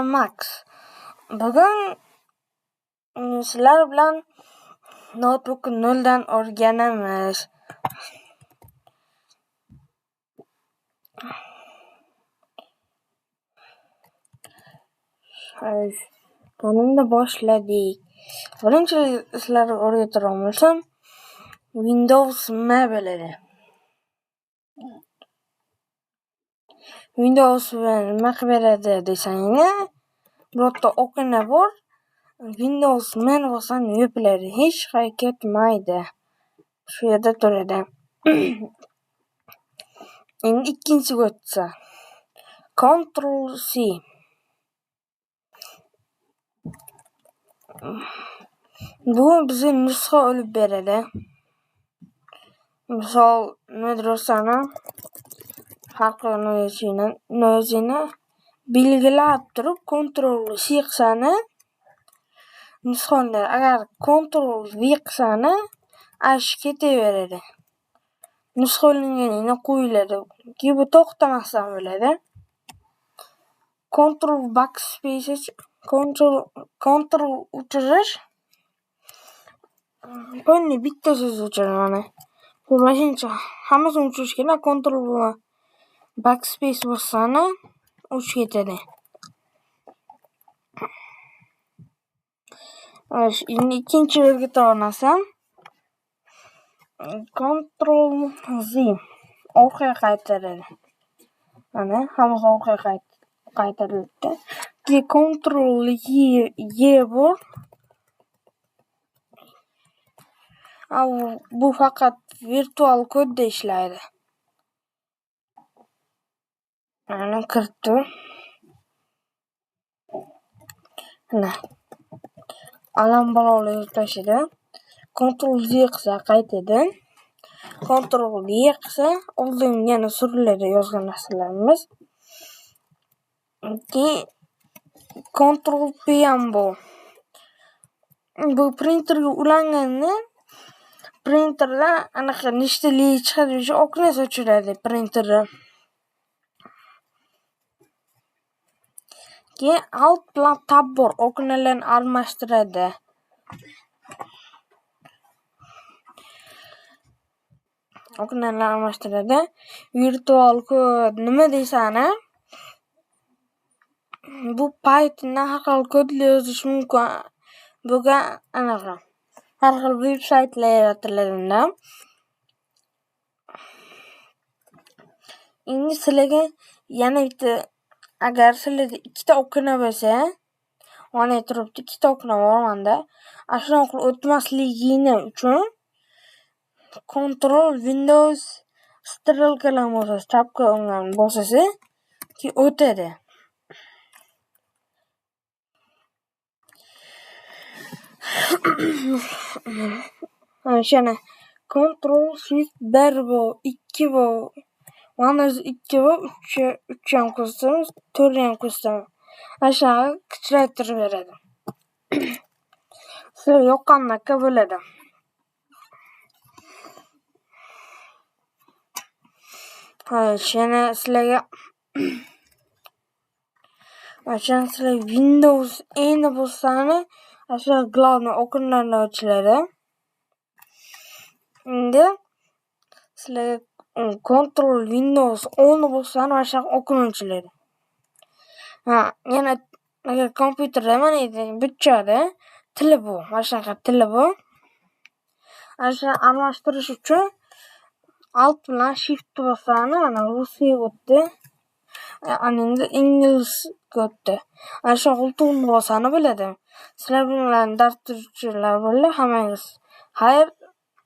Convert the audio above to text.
Ben Max. Bugun sizlar bilan notebook noldan o'rganamiz. Qanunda boshladik. Birinchi sizlarga o'rgataman bo'lsam, Windows nima bo'ladi? Windows nima qilib beradi desanglar, bu yerda o'qina bor. Windows men bo'lsam yopiladi, hech qayerga ketmaydi. Shu yerda turadi. Endi ikkinchiga o'tsa. Ctrl C. Bu bizga nusxa olib beradi. Misol, madrasani har xil no'zini belgilab turib, Ctrl C qilsani, nusxani agar Ctrl V qilsani, ash ketaveradi. Nusxa olinganini qo'yiladi. Keyin bu to'xtamasdan bo'ladi. Ctrl backspace, Ctrl o'chirish. Bunni bitta so'z o'chiradi. Bu mashincha hammasini o'chirish kerak. Ctrl backspace bossani o'chib ketadi. Endi ikkinchi o'rgataman. Ctrl Z orqaga qaytaradi. Mana hammasi orqaga qaytarildi. Keyin Ctrl Y bor. Bu faqat virtual kodda ishlaydi. Mana kiritdi. Mana alambalovlar tashida. Ctrl Z qilsa qaytadi. Ctrl Y qilsa oldin yana suriladi yozgan narsalarimiz. Keyin Ctrl P ham bor. Bu printerga ulanganda printerda anaqa nechtali chiqaruvchi oknasi ochiladi printerda. Keyin Alt bilan Tab bor, oknalarni almashtiradi. Virtual kod nima deysani? Bu Pythonda har xil kodlar yozish mumkin. Buga anaqa har xil veb-saytlar yaratiladi unda. Endi sizlarga yana bitta, agar sizlarda ikkita okna bo'lsa, mana turibdi, ikkita okna bor menda. Ashuna qilib o'tmasligini uchun Ctrl Windows strelkalar bosasiz, tabga bosasiz, keyin o'tadi. Shana Ctrl Shift 1 bu 2 bu Windows 2 bu 3 ham qo'shsam, 4 ham qo'shsam, ashuna kichraytirib beradi. Sizga yoqqandek bo'ladi. Shana sizlarga Windows endi bo'lsani, ashuna glavni oknalarni ochiladi. Endi sizlarga Ctrl Windows 10 bo'lsani, ashuna okna ochiladi. Yana agar kompyuterda mana bichada tili bu, ashuna tili bu. Ashuna almashtirish uchun Alt bilan Shift bosani, mana Rusiya o'tdi. Endi inglizga o'tdi. Ashuna qultuqni bosani bo'ladi. Sizlar bilan dars turuvchilar bo'ldi, hammangiz xayr.